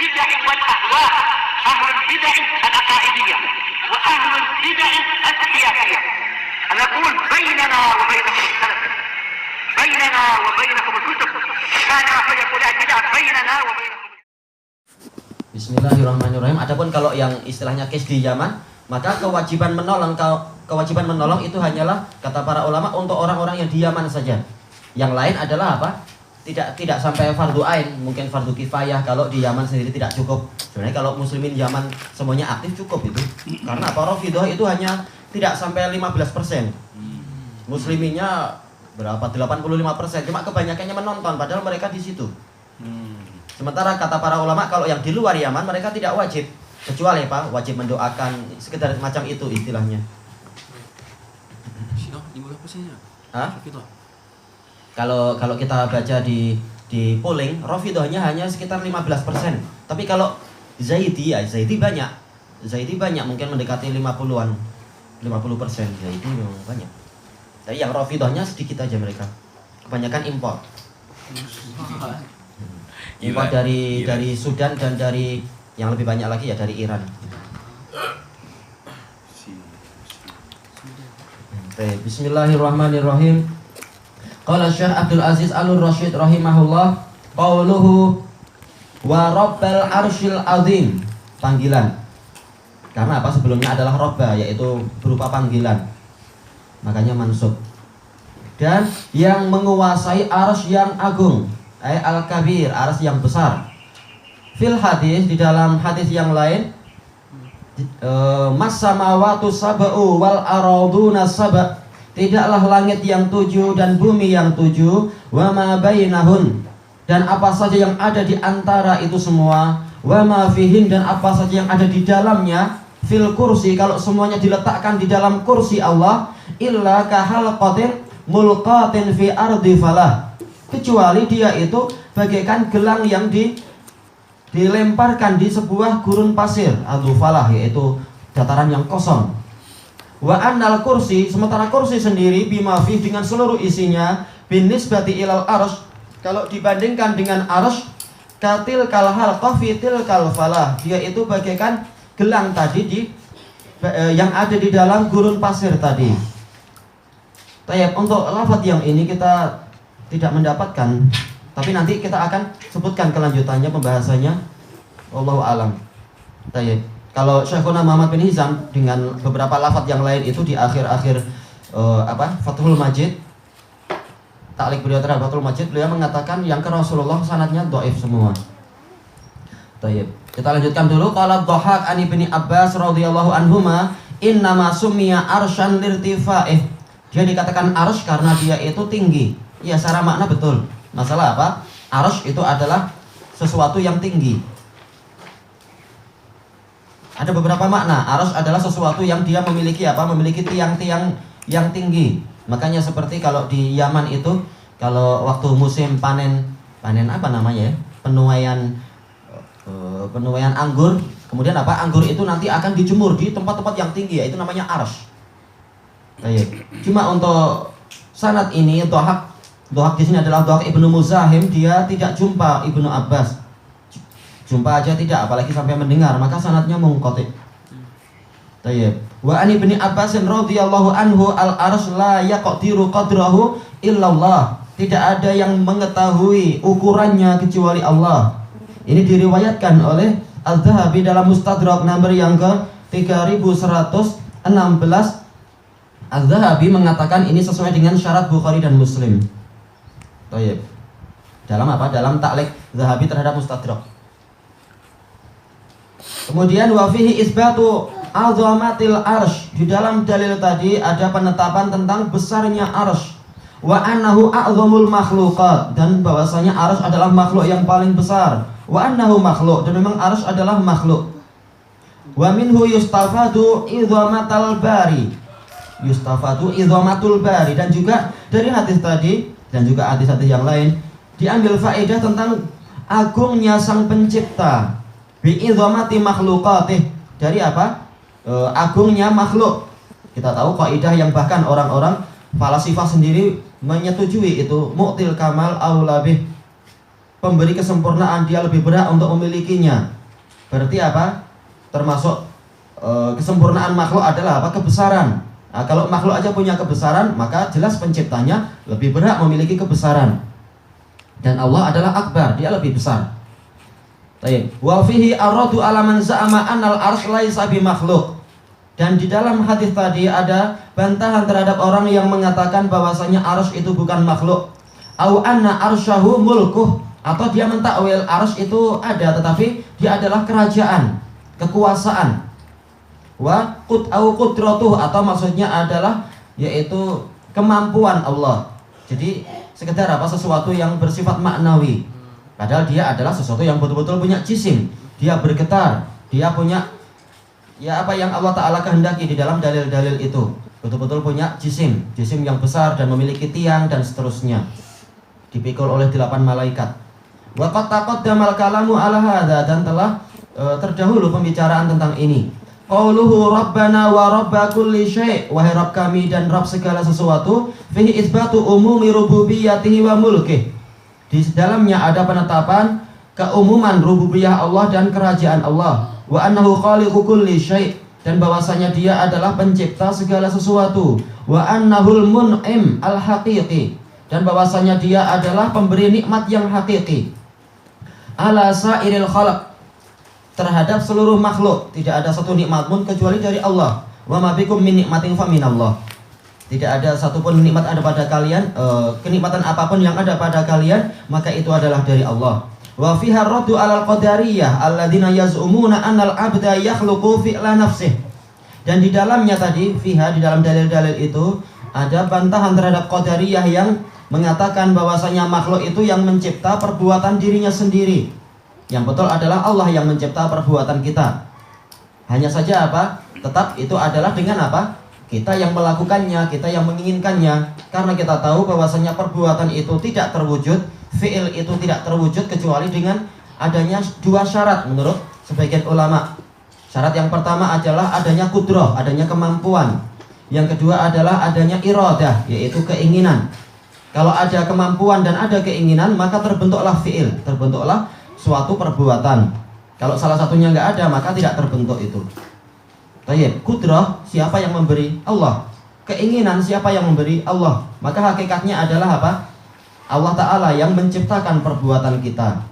البدع والأهواء، أهل البدع العقائدية وأهل البدع السياسية. أنا أقول بيننا وبينكم السلف، بيننا وبينكم الكتب، كان فيقول البدع بيننا وبينكم. Bismillahirrahmanirrahim. Adapun kalau yang istilahnya case di Yaman, maka kewajiban menolong itu hanyalah kata para ulama untuk orang-orang yang di Yaman saja. Yang lain adalah apa? Tidak sampai fardu ain, mungkin fardu kifayah kalau di Yaman sendiri tidak cukup. Sebenarnya kalau muslimin Yaman semuanya aktif cukup itu. Karena para Rafidhah itu hanya tidak sampai 15%. Musliminnya berapa? 85%. Cuma kebanyakannya menonton padahal mereka di situ. Sementara kata para ulama kalau yang di luar Yaman mereka tidak wajib, kecuali Pak wajib mendoakan sekedar macam itu istilahnya. Kalau kita baca di polling, Rafidhahnya hanya sekitar 15%. Tapi kalau Zaidi banyak, mungkin mendekati 50%. Zaidi memang banyak. Tapi yang Rafidhahnya sedikit aja mereka. Kebanyakan impor. Impor dari Sudan dan dari yang lebih banyak lagi ya dari Iran. Bismillahirrahmanirrahim. Qala Syekh Abdul Aziz Al-Rasyid rahimahullah, qauluhu wa rabbal arsyil azim, panggilan. Karena apa? Sebelumnya adalah robba, yaitu berupa panggilan. Makanya mansub. Dan yang menguasai arsy yang agung, al-kabir, arsy yang besar. Fil hadis, di dalam hadis yang lain, mas-samawatu sab'u wal araduna sab', tidaklah langit yang 7 dan bumi yang 7, wa ma bainahun, dan apa saja yang ada di antara itu semua, wa ma fihin, dan apa saja yang ada di dalamnya, fil kursi, kalau semuanya diletakkan di dalam kursi Allah, illa kahalqatin mulqatin fi ardi falah, kecuali dia itu bagaikan gelang yang dilemparkan di sebuah gurun pasir, al-falah, yaitu dataran yang kosong. Wa annal kursi, sementara kursi sendiri bima fi, dengan seluruh isinya, binisbati ilal arsy, kalau dibandingkan dengan arsy, katil kal halqah fitil kal falah, dia itu bagaikan gelang tadi yang ada di dalam gurun pasir tadi. Tayyib, untuk lafaz yang ini kita tidak mendapatkan, tapi nanti kita akan sebutkan kelanjutannya pembahasannya. Wallahu alam. Tayyib. Kalau Syekhuna Muhammad bin Hizam dengan beberapa lafaz yang lain itu di akhir-akhir Fathul Majid, taklik beliau terhadap Fathul Majid, beliau mengatakan yang ke Rasulullah sanadnya dhaif semua. Tayyib. Kita lanjutkan dulu. Qala Dhahak an Ibni Abbas radhiyallahu anhuma, innama summiya arsyan lirtifa'ih. Dia dikatakan arsy karena dia itu tinggi. Ya, secara makna betul. Masalah apa? Arsy itu adalah sesuatu yang tinggi. Ada beberapa makna. Arsy adalah sesuatu yang dia memiliki apa? Memiliki tiang-tiang yang tinggi. Makanya seperti kalau di Yaman itu, kalau waktu musim panen apa namanya ya? Penuaian anggur, kemudian apa? Anggur itu nanti akan dijemur di tempat-tempat yang tinggi, yaitu namanya arsy. Baik. Cuma untuk sanad ini Dhahak di sini adalah Dhahak Ibnu Muzahim, dia tidak jumpa Ibnu Abbas. Jumpa aja tidak, apalagi sampai mendengar, maka sanadnya munqati'. Tayyib. Wa an Ibni Abbas radhiyallahu anhu al-arsy la yaqdiru qadrahu illallah. Tidak ada yang mengetahui ukurannya kecuali Allah. Ini diriwayatkan oleh Al-Dhahabi dalam Mustadrak nomor yang ke 3116. Al-Dhahabi mengatakan ini sesuai dengan syarat Bukhari dan Muslim. Tayyib. Dalam apa? Dalam taklik Dhahabi terhadap Mustadrak. Kemudian wa fihi isbatu azamatil arsy. Di dalam dalil tadi ada penetapan tentang besarnya arsy. Wa annahu a'zamul makhluqat, dan bahwasanya arsy adalah makhluk yang paling besar. Wa annahu makhluk, dan memang arsy adalah makhluk. Wa minhu yustafadu idhamatul bari. Yustafadu idhamatul bari, dan juga dari hadis tadi dan juga hadis-hadis yang lain diambil faedah tentang agungnya Sang Pencipta. Bi idhamati makhluqatih, dari apa? Agungnya makhluk. Kita tahu kaidah yang bahkan orang-orang falasifah sendiri menyetujui itu, mu'til kamal aula bih. pemberi kesempurnaan, dia lebih berhak untuk memilikinya. Berarti apa? Termasuk kesempurnaan makhluk adalah apa? Kebesaran. Nah, kalau makhluk aja punya kebesaran, maka jelas penciptanya lebih berhak memiliki kebesaran. Dan Allah adalah akbar, dia lebih besar. Baik. Wa fihi aradu ala man za'ama annal arsy laisa bimakhluk. Dan di dalam hadis tadi ada bantahan terhadap orang yang mengatakan bahwasanya arsy itu bukan makhluk. Au anna arsyahu mulkuh, atau dia mentakwil arsy itu ada tetapi dia adalah kerajaan, kekuasaan. Wa au qudratuh, atau maksudnya adalah yaitu kemampuan Allah. Jadi sekedar apa? Sesuatu yang bersifat maknawi. Padahal dia adalah sesuatu yang betul-betul punya jisim. Dia bergetar, dia punya ya apa yang Allah Ta'ala kehendaki di dalam dalil-dalil itu. Betul-betul punya jisim yang besar dan memiliki tiang dan seterusnya. Dipikul oleh 8 malaikat. Wa qad taqaddamal kalamu ala hadza, dan telah terdahulu pembicaraan tentang ini. Qauluhu rabbana wa rabba kulli syai', wahai Rabb kami dan Rabb segala sesuatu, fihi isbatu umumi rububiyyatihi wa mulkih. Di dalamnya ada penetapan keumuman rububiyah Allah dan kerajaan Allah. Wa annahu khaliqu kulli syai', dan bahwasanya dia adalah pencipta segala sesuatu. Wa annahul mun'im al-haqiqi, dan bahwasanya dia adalah pemberi nikmat yang hakiki. Ala sa'iril khalq, terhadap seluruh makhluk. Tidak ada satu nikmat pun kecuali dari Allah. Wa ma bikum min nikmatin fa minallah. Tidak ada satupun nikmat ada pada kalian, kenikmatan apapun yang ada pada kalian, maka itu adalah dari Allah. Wa fiha raddu 'alal qadariyah alladzina yaz'umuna annal 'abda yakhluqu fi'la nafsih. Dan di dalamnya tadi, fiha, di dalam dalil-dalil itu ada bantahan terhadap qadariyah yang mengatakan bahwasanya makhluk itu yang mencipta perbuatan dirinya sendiri. Yang betul adalah Allah yang mencipta perbuatan kita. Hanya saja apa? Tetap itu adalah dengan apa? Kita yang melakukannya, kita yang menginginkannya. Karena kita tahu bahwasanya perbuatan itu tidak terwujud, fi'il itu tidak terwujud kecuali dengan adanya 2 syarat menurut sebagian ulama. Syarat yang pertama adalah adanya qudrah, adanya kemampuan. Yang kedua adalah adanya iradah, yaitu keinginan. Kalau ada kemampuan dan ada keinginan, maka terbentuklah fi'il, terbentuklah suatu perbuatan. Kalau salah satunya nggak ada, maka tidak terbentuk itu. Baik, qudrah siapa yang memberi? Allah. Keinginan siapa yang memberi? Allah. Maka hakikatnya adalah apa? Allah Ta'ala yang menciptakan perbuatan kita.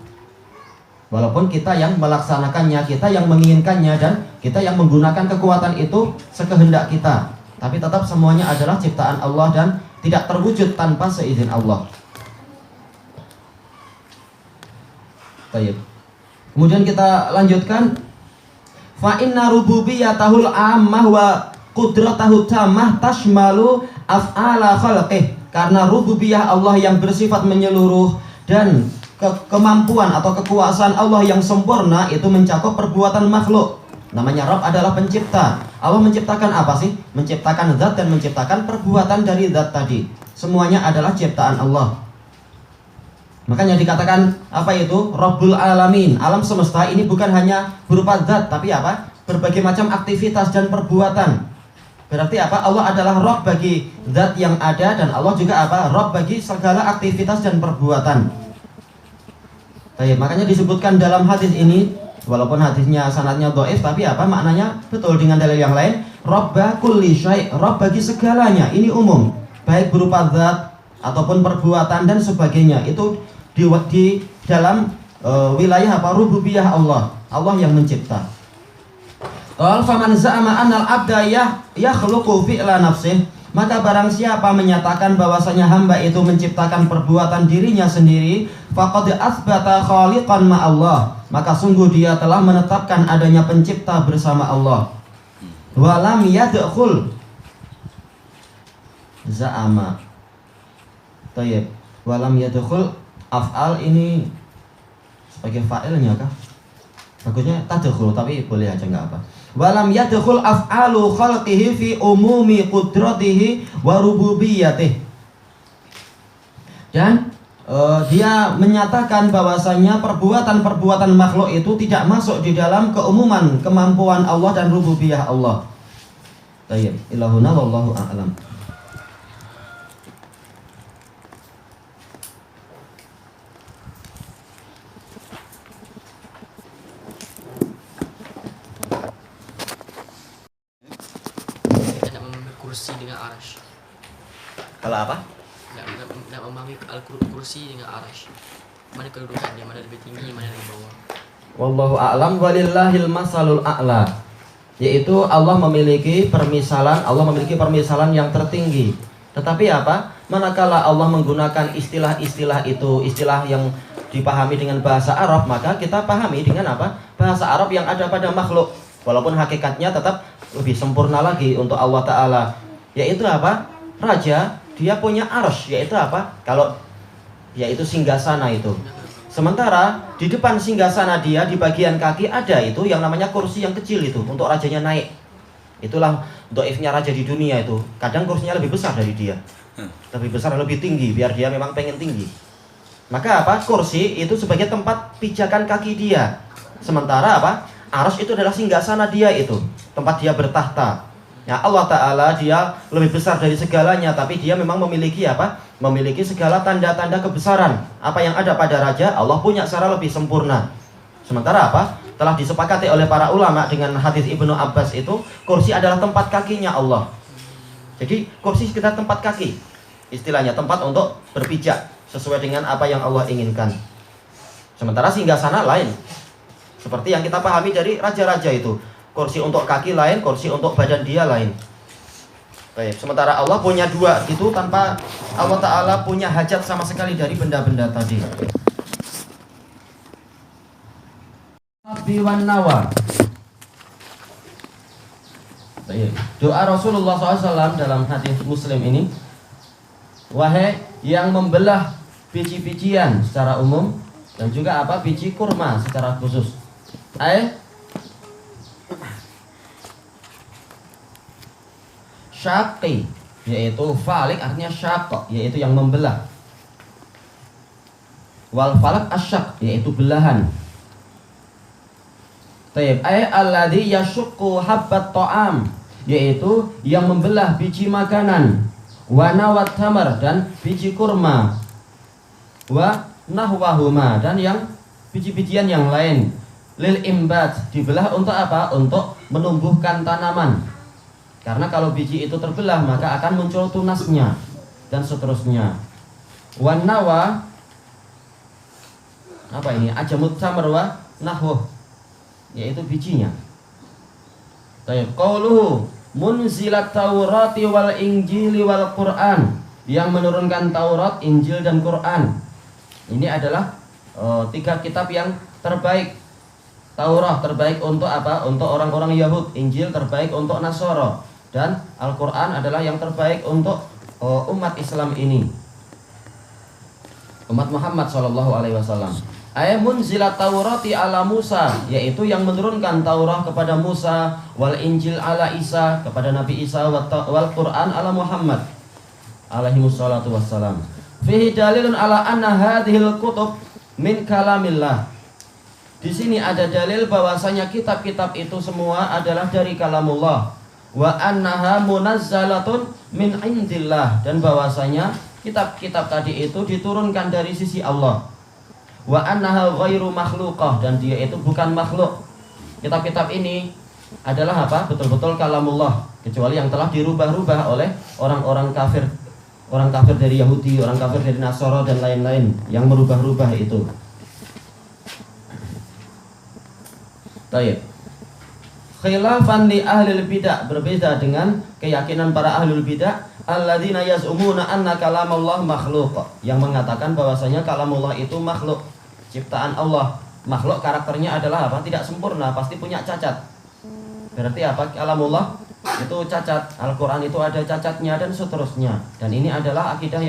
Walaupun kita yang melaksanakannya, kita yang menginginkannya, dan kita yang menggunakan kekuatan itu sekehendak kita. Tapi tetap semuanya adalah ciptaan Allah dan tidak terwujud tanpa seizin Allah. Baik. Kemudian kita lanjutkan. Fa inna rububiyyatahul ammah wa qudratahu tammah tashmalu af'ala khalqih. Karena rububiyah Allah yang bersifat menyeluruh dan kemampuan atau kekuasaan Allah yang sempurna itu mencakup perbuatan makhluk. Namanya Rabb adalah pencipta. Allah menciptakan apa sih? Menciptakan zat dan menciptakan perbuatan dari zat tadi. Semuanya adalah ciptaan Allah. Makanya dikatakan apa itu? Rabbul alamin. Alam semesta ini bukan hanya berupa zat, tapi apa? Berbagai macam aktivitas dan perbuatan. Berarti apa? Allah adalah Rabb bagi zat yang ada, dan Allah juga apa? Rabb bagi segala aktivitas dan perbuatan. Baik, makanya disebutkan dalam hadis ini, walaupun hadisnya sanadnya dhaif, tapi apa maknanya? Betul dengan dalil yang lain. Rabba kulli syai', Rabb bagi segalanya. Ini umum, baik berupa zat ataupun perbuatan dan sebagainya. Itu di dalam wilayah apa? Rububiyah Allah. Allah yang mencipta. Qal faman za'ama annal abda yakhluqu fi'la nafsih, maka barang siapa menyatakan bahwasanya hamba itu menciptakan perbuatan dirinya sendiri, faqad atsbata khaliqan ma Allah, maka sungguh dia telah menetapkan adanya pencipta bersama Allah. Wa lam yadkhul za'ama. Baik, wa lam yadkhul af'al ini sebagai fa'ilnya kah? Bagusnya tadkhul, tapi boleh aja enggak apa. Walam yadkhul af'alu khalqihi fi umumi qudratihi wa rububiyyatihi. Dan dia menyatakan bahwasanya perbuatan-perbuatan makhluk itu tidak masuk di dalam keumuman kemampuan Allah dan rububiyah Allah. Baik, ilahuna wallahu a'lam. arash. Kalau apa? Nak memahami al-kursi dengan arash. Mana kedudukannya, mana lebih tinggi, mana lebih bawah. Wallahu a'lam walillahil masalul a'la. Yaitu Allah memiliki permisalan yang tertinggi. Tetapi apa? Manakala Allah menggunakan istilah-istilah itu, istilah yang dipahami dengan bahasa Arab, maka kita pahami dengan apa? Bahasa Arab yang ada pada makhluk. Walaupun hakikatnya tetap lebih sempurna lagi untuk Allah Ta'ala. Yaitu apa? Raja, dia punya arsy, yaitu apa? Yaitu singgasana itu. Sementara di depan singgasana dia, di bagian kaki ada itu yang namanya kursi yang kecil itu, untuk rajanya naik. Itulah dhaifnya raja di dunia itu. Kadang kursinya lebih besar dari dia. Lebih besar, lebih tinggi, biar dia memang pengen tinggi. Maka apa? Kursi itu sebagai tempat pijakan kaki dia. Sementara apa? Arsy itu adalah singgasana dia itu, tempat dia bertahta. Ya, Allah Ta'ala dia lebih besar dari segalanya, tapi dia memang memiliki apa? Memiliki segala tanda-tanda kebesaran. Apa yang ada pada raja, Allah punya secara lebih sempurna. Sementara apa? Telah disepakati oleh para ulama dengan hadis Ibnu Abbas itu, kursi adalah tempat kakinya Allah. Jadi kursi sekitar tempat kaki. Istilahnya tempat untuk berpijak sesuai dengan apa yang Allah inginkan. Sementara singgasana lain. Seperti yang kita pahami dari raja-raja itu. Kursi untuk kaki lain, kursi untuk badan dia lain. Baik, sementara Allah punya dua itu tanpa Allah Ta'ala punya hajat sama sekali dari benda-benda tadi. Wan nawa. Baik. Doa Rasulullah SAW dalam hadis Muslim ini, wahai yang membelah biji-bijian secara umum dan juga apa biji kurma secara khusus. Syaqi, yaitu falik artinya syaq, yaitu yang membelah. Wal falak asyaq, yaitu belahan. Taib alladhi yashuqqu habbat ta'am, yaitu yang membelah biji makanan. Wa nawat tamar, dan biji kurma. Wa nahwahuma, dan yang biji-bijian yang lain. Lil imbat, dibelah untuk apa? Untuk menumbuhkan tanaman. Karena kalau biji itu terbelah maka akan muncul tunasnya dan seterusnya. Wan nawa, apa ini? Ajamut tamar wa nahwuh, yaitu bijinya. Tayyib. Qauluhu munzilat Taurati wal Injili wal Quran, yang menurunkan Taurat, Injil dan Quran. Ini adalah tiga kitab yang terbaik. Taurat terbaik untuk apa? Untuk orang-orang Yahud. Injil terbaik untuk Nasara. Dan Al-Quran adalah yang terbaik untuk umat Islam ini, umat Muhammad SAW. Munzilat Taurati ala Musa, yaitu yang menurunkan Taurat kepada Musa, wal Injil ala Isa, kepada Nabi Isa, wal Quran ala Muhammad alaihi wassalatu wassalam. Fihi dalilun ala anna hadhil kutub min kalamillah. Di sini ada dalil bahwasanya kitab-kitab itu semua adalah dari kalamullah. Wa annaha munazzalatun min indillah, dan bahwasanya kitab-kitab tadi itu diturunkan dari sisi Allah. Wa annaha ghairu makhluqah, dan dia itu bukan makhluk. Kitab-kitab ini adalah apa? Betul-betul kalamullah, kecuali yang telah dirubah-rubah oleh orang-orang kafir. Orang kafir dari Yahudi, orang kafir dari Nasara dan lain-lain yang merubah-rubah itu. Baik. Khilafan li ahlil bidah, berbeda dengan keyakinan para ahlul bidah alladzina yaz'umuna anna kalamullah makhluq, yang mengatakan bahwasanya kalamullah itu makhluk, ciptaan Allah. Makhluk karakternya adalah apa? Tidak sempurna, pasti punya cacat. Berarti apa? Kalamullah itu cacat. Al-Qur'an itu ada cacatnya dan seterusnya. Dan ini adalah akidah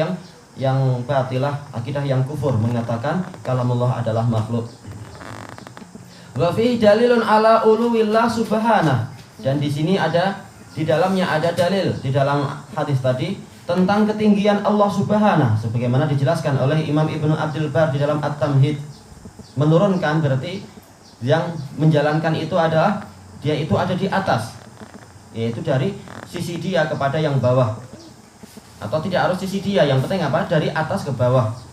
yang batilah, akidah yang kufur, mengatakan kalamullah adalah makhluk. Wa fi dalilun ala uluwillah subhanah, dan di sini ada, di dalamnya ada dalil di dalam hadis tadi tentang ketinggian Allah subhanah, sebagaimana dijelaskan oleh Imam Ibnu Abdul Bar di dalam At-Tamhid. Menurunkan berarti yang menjalankan itu adalah dia itu ada di atas, yaitu dari sisi dia kepada yang bawah, atau tidak harus sisi dia, yang penting apa? Dari atas ke bawah.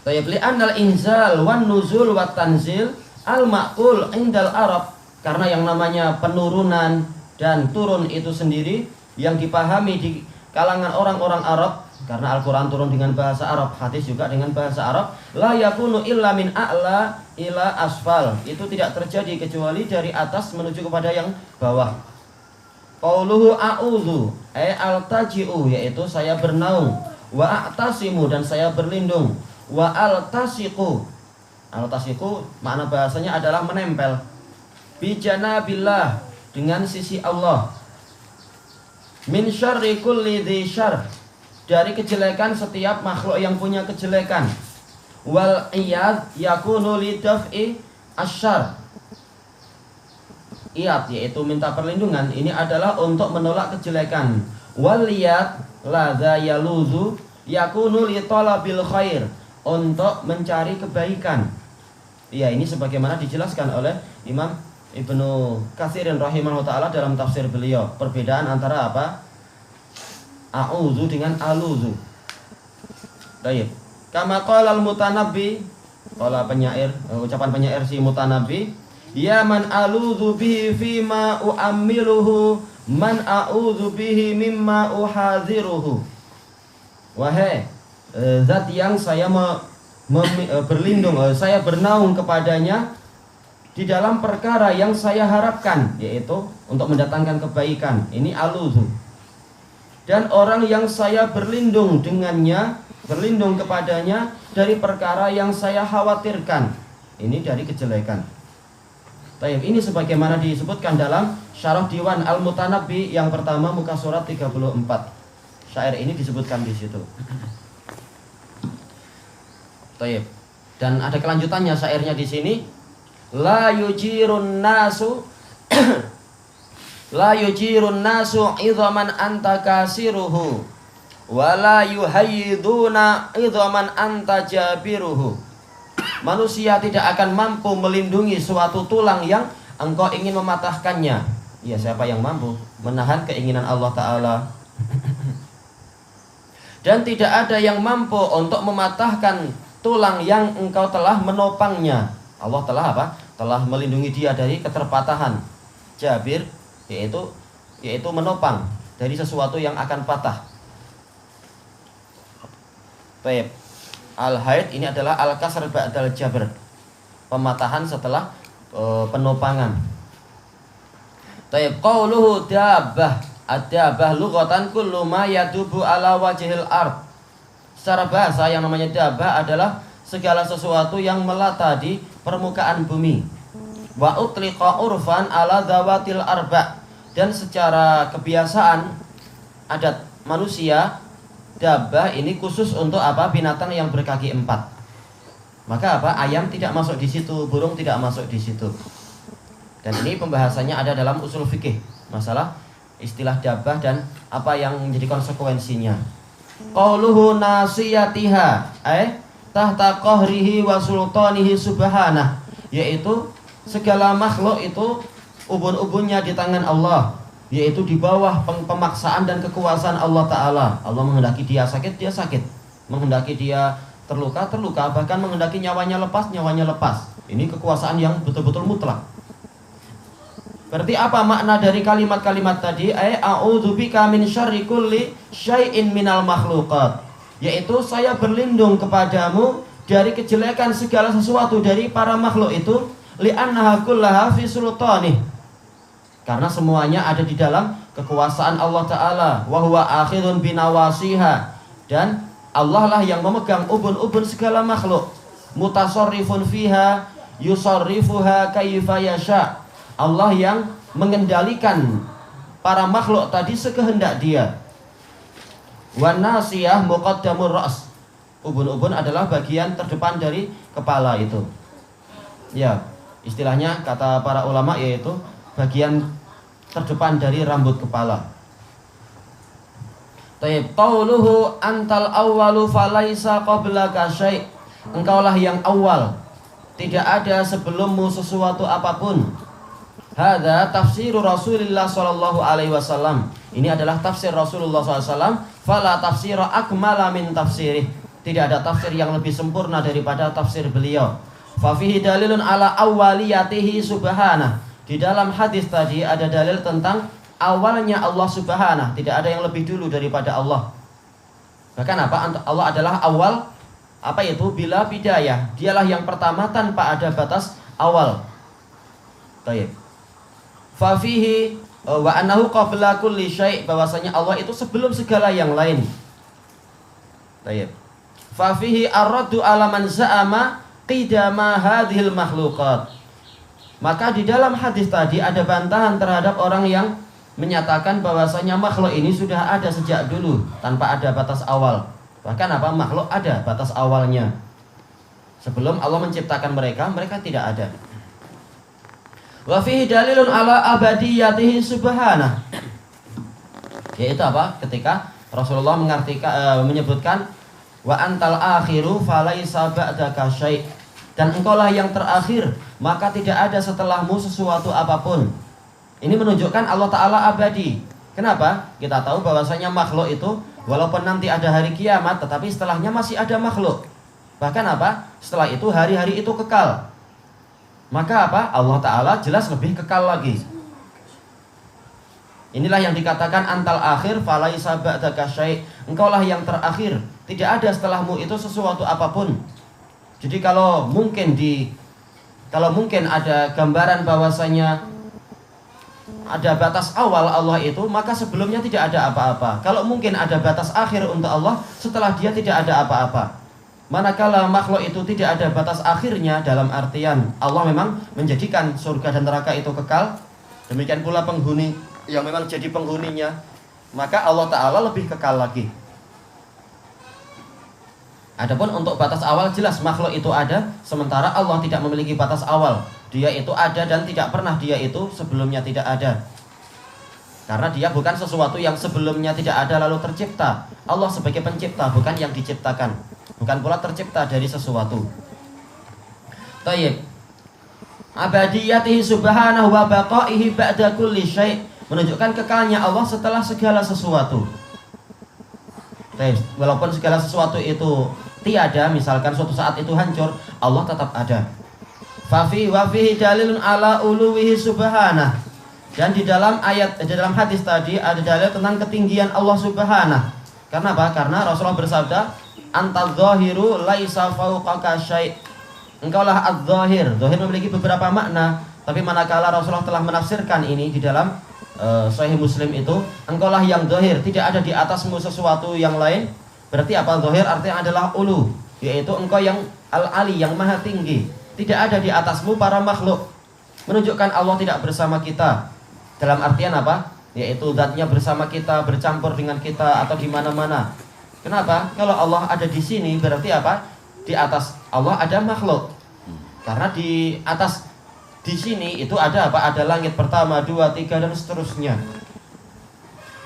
Tayyib, li'annal inzal wan nuzul wat tanzil al-ma'qul indal Arab, karena yang namanya penurunan dan turun itu sendiri yang dipahami di kalangan orang-orang Arab, karena Al-Quran turun dengan bahasa Arab, hadis juga dengan bahasa Arab. La yakunu illa min a'la ila asfal. Itu tidak terjadi kecuali dari atas menuju kepada yang bawah. Qauluhu a'udzu altaji'u, yaitu saya bernaung, wa a'tasimu, dan saya berlindung, wa altasiqu. Altasiqu makna bahasanya adalah menempel. Bi janabillah, dengan sisi Allah. Min syarri kulli dzi syarr, dari kejelekan setiap makhluk yang punya kejelekan. Wal iyad yakunu lidaf'i asyarr. Iyad yaitu minta perlindungan, ini adalah untuk menolak kejelekan. Wal iyad ladza yaluzu yakunu li talabil khair, untuk mencari kebaikan. Ya, ini sebagaimana dijelaskan oleh Imam Ibnu Katsirin rahimahullah taala dalam tafsir beliau, perbedaan antara apa? A'udzu dengan aluzu. Baik. Kama qala al-mutanabbi, qala penyair, ucapan penyair si Mutanabbi, ya man aluzu bihi fima uammiluhu man a'udzu bihi mimma uhadziruhu. Wahai zat yang saya berlindung, saya bernaung kepadanya di dalam perkara yang saya harapkan, yaitu untuk mendatangkan kebaikan. Ini aluzu. Dan orang yang saya berlindung dengannya, berlindung kepadanya dari perkara yang saya khawatirkan, ini dari kejelekan. Baik, ini sebagaimana disebutkan dalam Syarah Diwan Al-Mutanabbi yang pertama muka surat 34. Syair ini disebutkan di situ. Baik. Dan ada kelanjutannya syairnya di sini. La yujirun nasu la yujirun nasu idhaman anta kasiruhu wa la yuhayyiduna idhaman anta jabiruhu. Manusia tidak akan mampu melindungi suatu tulang yang engkau ingin mematahkannya. Ya, siapa yang mampu menahan keinginan Allah Ta'ala? Dan tidak ada yang mampu untuk mematahkan tulang yang engkau telah menopangnya. Allah telah apa? Telah melindungi dia dari keterpatahan. Jabir yaitu menopang dari sesuatu yang akan patah. Baik. Al-haid ini adalah al-kasr ba'dal jabr, pematahan setelah penopangan. Baik, qauluhu dabbah. Ad-dabbah lughatan kullu ma yadubu ala wajhil ard. Secara bahasa yang namanya dabbah adalah segala sesuatu yang melata di permukaan bumi. Wa utliqa urfan ala dzawatil arba', dan secara kebiasaan adat manusia, dabbah ini khusus untuk apa? Binatang yang berkaki 4. Maka apa? Ayam tidak masuk di situ, burung tidak masuk di situ. Dan ini pembahasannya ada dalam usul fikih, masalah istilah dabbah dan apa yang menjadi konsekuensinya. Qauluhu nasiyatiha tahta qahrihi wa sultanihi subhanah, yaitu segala makhluk itu ubun-ubunnya di tangan Allah, yaitu di bawah pemaksaan dan kekuasaan Allah Ta'ala. Allah menghendaki dia sakit, dia sakit. Menghendaki dia terluka, terluka. Bahkan menghendaki nyawanya lepas, nyawanya lepas. Ini kekuasaan yang betul-betul mutlak. Berarti apa makna dari kalimat-kalimat tadi? A'udzubika min syarri kulli syai'in minal makhluqat, yaitu saya berlindung kepadamu dari kejelekan segala sesuatu dari para makhluk itu. Li'annaha kullaha fi sultanih, karena semuanya ada di dalam kekuasaan Allah Ta'ala. Wa huwa akhidun binawasiha, dan Allah lah yang memegang ubun-ubun segala makhluk. Mutasarrifun fiha yusarrifuha kaifa yasha, Allah yang mengendalikan para makhluk tadi sekehendak dia. Wan nasiyah muqaddamur ra's, ubun-ubun adalah bagian terdepan dari kepala itu. Ya, istilahnya kata para ulama yaitu bagian terdepan dari rambut kepala. Taib qauluhu antal awwalu falaisa qablaka syai', engkaulah yang awal, tidak ada sebelummu sesuatu apapun. Hadza tafsiru Rasulillah sallallahu alaihi wasallam, ini adalah tafsir Rasulullah SAW. Fala tafsira akmala min tafsirih, tidak ada tafsir yang lebih sempurna daripada tafsir beliau. Fa fihi dalilun ala awwaliyatihi subhanah, di dalam hadis tadi ada dalil tentang awalnya Allah Subhanahu, tidak ada yang lebih dulu daripada Allah. Bahkan apa? Allah adalah awal, apa itu? Bila bidayah. Dialah yang pertama tanpa ada batas awal. Baik. Fa fihi wa annahu qabla kulli syai', bahwasanya Allah itu sebelum segala yang lain. Baik. Fa fihi ar-raddu ala man za'ama qidama hadhil makhluqat. Maka di dalam hadis tadi ada bantahan terhadap orang yang menyatakan bahwasanya makhluk ini sudah ada sejak dulu tanpa ada batas awal. Bahkan apa? Makhluk ada batas awalnya. Sebelum Allah menciptakan mereka, mereka tidak ada. Wa fihi dalilun ala abadiyatihi subhanahu. Yaitu apa? Ketika Rasulullah menyebutkan wa antal akhiru falaisa ba'daka syai', dan engkaulah yang terakhir, maka tidak ada setelahmu sesuatu apapun. Ini menunjukkan Allah Ta'ala abadi. Kenapa? Kita tahu bahwasanya makhluk itu walaupun nanti ada hari kiamat, tetapi setelahnya masih ada makhluk. Bahkan apa? Setelah itu hari-hari itu kekal. Maka apa? Allah Ta'ala jelas lebih kekal lagi. Inilah yang dikatakan antal akhir falaisa ba'daka syai'. Engkaulah yang terakhir, tidak ada setelahmu itu sesuatu apapun. Jadi kalau mungkin ada gambaran bahwasanya ada batas awal Allah itu, maka sebelumnya tidak ada apa-apa. Kalau mungkin ada batas akhir untuk Allah, setelah dia tidak ada apa-apa. Manakala makhluk itu tidak ada batas akhirnya, dalam artian Allah memang menjadikan surga dan neraka itu kekal, demikian pula penghuni yang memang jadi penghuninya, maka Allah Ta'ala lebih kekal lagi. Adapun untuk batas awal jelas makhluk itu ada, sementara Allah tidak memiliki batas awal. Dia itu ada dan tidak pernah dia itu sebelumnya tidak ada. Karena dia bukan sesuatu yang sebelumnya tidak ada lalu tercipta. Allah sebagai pencipta, bukan yang diciptakan. Bukan pula tercipta dari sesuatu. Tayyib. Abadiyatihi subhanahu wa baqaihi ba'da kulli syai', menunjukkan kekalnya Allah setelah segala sesuatu. Walaupun segala sesuatu itu tiada, misalkan suatu saat itu hancur, Allah tetap ada. Fafi wa fihi dalilun ala uluwihi subhanah. Dan di dalam hadis tadi ada dalil tentang ketinggian Allah Subhanahu. Karena apa? Karena Rasulullah bersabda, "Anta dzahiru laisa fawqaka syai'." Engkaulah adz-dzahir. Dzahir memiliki beberapa makna, tapi manakala Rasulullah telah menafsirkan ini di dalam Sahih Muslim itu, engkaulah yang dzahir, tidak ada di atasmu sesuatu yang lain. Berarti apa? Dzahir artinya adalah ulu, yaitu engkau yang al-ali, yang maha tinggi. Tidak ada di atasmu para makhluk. Menunjukkan Allah tidak bersama kita. Dalam artian apa? Yaitu zatnya bersama kita, bercampur dengan kita atau di mana-mana. Kenapa? Kalau Allah ada di sini berarti apa? Di atas Allah ada makhluk. Karena di atas di sini itu ada apa? Ada langit pertama, 2, 3 dan seterusnya.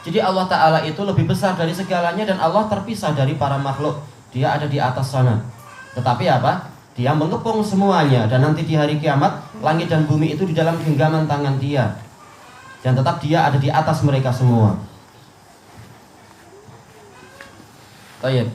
Jadi Allah Ta'ala itu lebih besar dari segalanya dan Allah terpisah dari para makhluk. Dia ada di atas sana. Tetapi apa? Dia mengepung semuanya, dan nanti di hari kiamat langit dan bumi itu di dalam genggaman tangan Dia. Dan tetap Dia ada di atas mereka semua. Baik.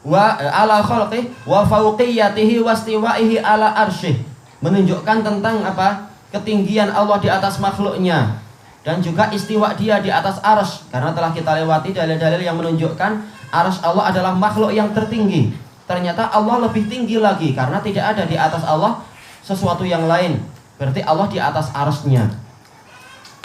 Wa ala khalqih wa fawqiyatihi wastiwaihi ala arsyih, menunjukkan tentang apa? Ketinggian Allah di atas makhluknya, dan juga istiwa Dia di atas arsy. Karena telah kita lewati dalil-dalil yang menunjukkan arsy Allah adalah makhluk yang tertinggi. Ternyata Allah lebih tinggi lagi, karena tidak ada di atas Allah sesuatu yang lain. Berarti Allah di atas arsy-Nya.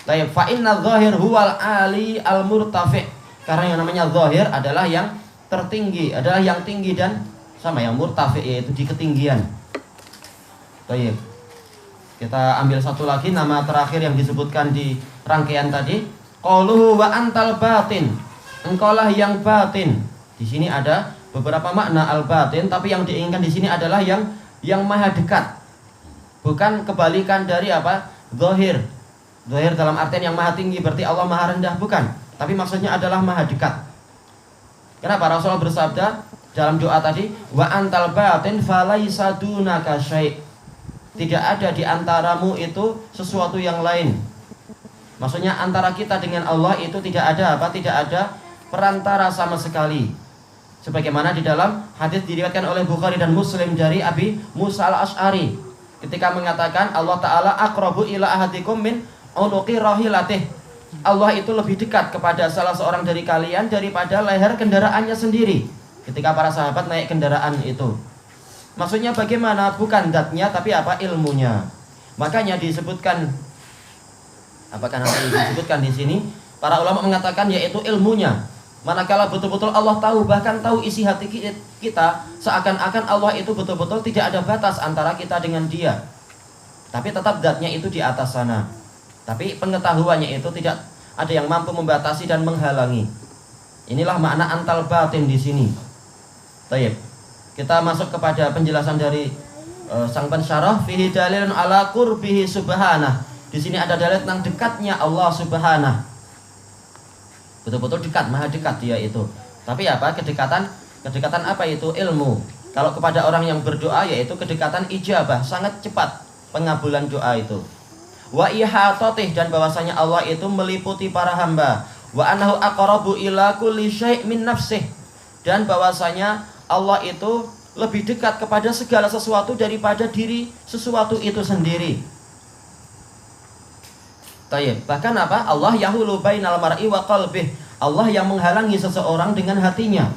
Tayyib, fa inna dzahir huwal ali al murtafi'. Karena yang namanya zahir adalah yang tertinggi, adalah yang tinggi, dan sama yang murtafi' yaitu di ketinggian. Tayyib. Kita ambil satu lagi nama terakhir yang disebutkan di rangkaian tadi. Qauluhu wa antal batin. Engkaulah yang batin. Di sini ada beberapa makna al-batin, tapi yang diinginkan di sini adalah yang maha dekat. Bukan kebalikan dari apa? Zahir. Zahir dalam artian yang maha tinggi, berarti Allah maha rendah, bukan. Tapi maksudnya adalah maha dekat. Kenapa Rasulullah bersabda dalam doa tadi, wa antal batin falaisa dunaka syai'. Tidak ada di antaramu itu sesuatu yang lain. Maksudnya antara kita dengan Allah itu tidak ada apa? Tidak ada perantara sama sekali. Sebagaimana di dalam hadis diriwayatkan oleh Bukhari dan Muslim dari Abi Musa al-Asy'ari, ketika mengatakan Allah Ta'ala aqrabu ila ahadikum min unuqi rahilatih. Allah itu lebih dekat kepada salah seorang dari kalian daripada leher kendaraannya sendiri. Ketika para sahabat naik kendaraan itu, maksudnya bagaimana? Bukan zatnya tapi apa? Ilmunya. Makanya disebutkan, apakah nanti disebutkan di sini? Para ulama mengatakan yaitu ilmunya. Manakala betul-betul Allah tahu, bahkan tahu isi hati kita, seakan-akan Allah itu betul-betul tidak ada batas antara kita dengan Dia. Tapi tetap zatnya itu di atas sana. Tapi pengetahuannya itu tidak ada yang mampu membatasi dan menghalangi. Inilah makna antal batin di sini. Baik. Kita masuk kepada penjelasan dari sang pensyarah, fihi dalilun ala qurbihi subhanah. Di sini ada dalil tentang dekatnya Allah Subhanahu. Betul-betul dekat, maha dekat Dia itu. Tapi apa? Kedekatan apa itu? Ilmu. Kalau kepada orang yang berdoa yaitu kedekatan ijabah, sangat cepat pengabulan doa itu. Wa ihatatih, dan bahwasanya Allah itu meliputi para hamba. Wa annahu aqrabu ila kulli syai' min nafsih, dan bahwasanya Allah itu lebih dekat kepada segala sesuatu daripada diri sesuatu itu sendiri. Tayyib. Bahkan apa? Allah yahulu bainal mar'i wa qalbih. Allah yang menghalangi seseorang dengan hatinya.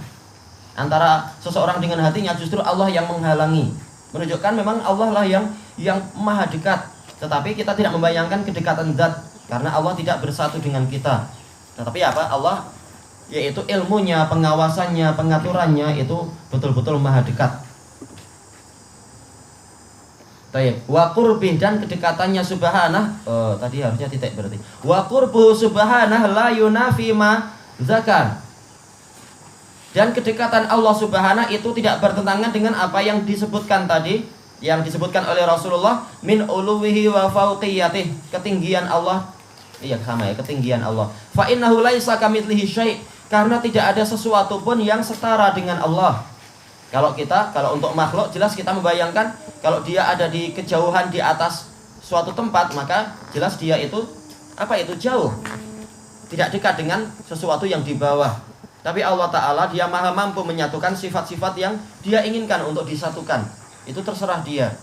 Antara seseorang dengan hatinya justru Allah yang menghalangi. Menunjukkan memang Allah lah yang maha dekat. Tetapi kita tidak membayangkan kedekatan zat karena Allah tidak bersatu dengan kita. Tetapi apa? Allah yaitu ilmunya, pengawasannya, pengaturannya itu betul-betul maha dekat. Baik, wa qurbih, dan kedekatannya subhanah. Tadi harusnya titik berarti. Wa qurbuhu subhanah la yunafi ma zakar. Dan kedekatan Allah Subhanahu itu tidak bertentangan dengan apa yang disebutkan tadi, yang disebutkan oleh Rasulullah min uluwihi wa fauqiyatih, ketinggian Allah. Iya sama ya, ketinggian Allah. Fa innahu laisa kamitslihi syai', karena tidak ada sesuatu pun yang setara dengan Allah. Kalau untuk makhluk jelas kita membayangkan kalau dia ada di kejauhan di atas suatu tempat, maka jelas dia itu apa itu jauh. Tidak dekat dengan sesuatu yang di bawah. Tapi Allah Ta'ala dia maha mampu menyatukan sifat-sifat yang dia inginkan untuk disatukan. Itu terserah dia.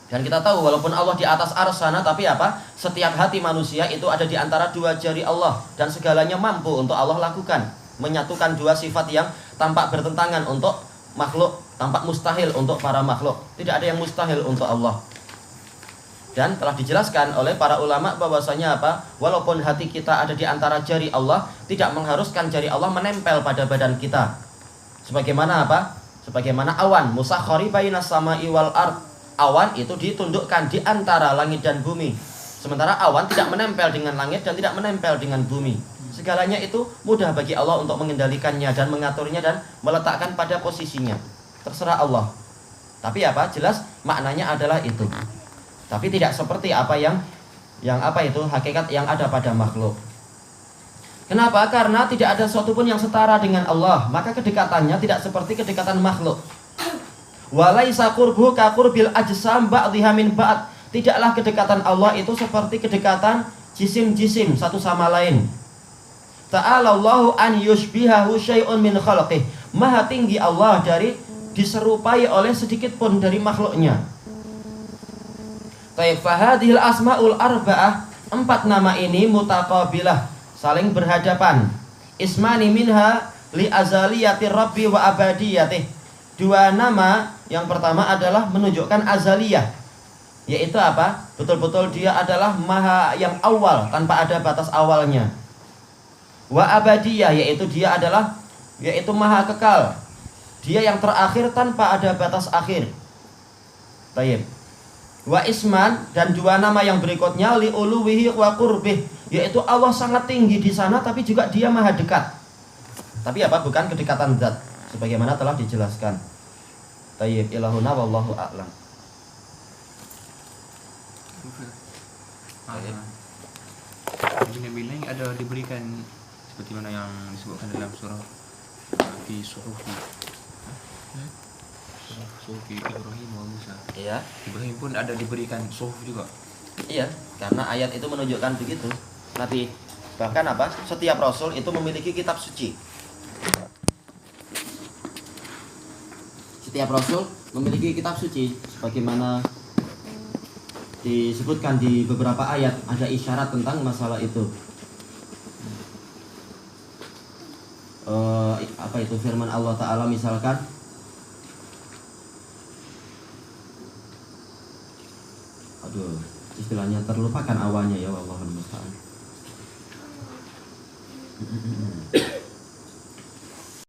Dan kita tahu walaupun Allah di atas arsy sana, tapi apa? Setiap hati manusia itu ada di antara dua jari Allah, dan segalanya mampu untuk Allah lakukan. Menyatukan dua sifat yang tampak bertentangan untuk makhluk, tampak mustahil untuk para makhluk. Tidak ada yang mustahil untuk Allah. Dan telah dijelaskan oleh para ulama bahwasanya apa? Walaupun hati kita ada di antara jari Allah, tidak mengharuskan jari Allah menempel pada badan kita. Sebagaimana apa? Sebagaimana awan musakhkhari bainas sama'i wal ard. Awan itu ditundukkan di antara langit dan bumi. Sementara awan tidak menempel dengan langit dan tidak menempel dengan bumi. Segalanya itu mudah bagi Allah untuk mengendalikannya dan mengaturnya dan meletakkan pada posisinya. Terserah Allah. Tapi apa? Jelas maknanya adalah itu. Tapi tidak seperti apa yang apa itu hakikat yang ada pada makhluk. Kenapa? Karena tidak ada sesuatu pun yang setara dengan Allah. Maka kedekatannya tidak seperti kedekatan makhluk. Walaisa qurbu ka qurbil ajsam ba'dhiha min ba'd. Tidaklah kedekatan Allah itu seperti kedekatan jisim-jisim satu sama lain. Ta'ala Allahu an yushbihahu syai'un min khalqih. Maha tinggi Allah dari diserupai oleh sedikit pun dari makhluknya. Taib fahadhil asma'ul arba'ah, 4 nama ini mutaqabilah, saling berhadapan. Ismani minha li azaliyati rabbi wa abadiyatih. 2 nama yang pertama adalah menunjukkan azaliyah, yaitu apa? Betul-betul dia adalah maha yang awal tanpa ada batas awalnya. Wa abadiyah, yaitu dia adalah maha kekal. Dia yang terakhir tanpa ada batas akhir. Taib. Wa isman, dan 2 nama yang berikutnya li uluwihi wa qurbih, yaitu Allah sangat tinggi di sana tapi juga dia maha dekat. Tapi apa? Bukan kedekatan zat sebagaimana telah dijelaskan. Tayyib ilahuna wallahu a'lam. Nabi lain ada diberikan seperti mana yang disebutkan dalam surah fi suhufi Ibrahim wa Musa. Iya. Ibrahim pun ada diberikan suhuf juga. Iya, karena ayat itu menunjukkan begitu. Nabi bahkan apa? Setiap rasul itu memiliki kitab suci. Setiap rasul memiliki kitab suci sebagaimana disebutkan di beberapa ayat ada isyarat tentang masalah itu. Apa itu firman Allah Ta'ala misalkan, aduh istilahnya terlupakan awalnya ya, wallahul musta'an.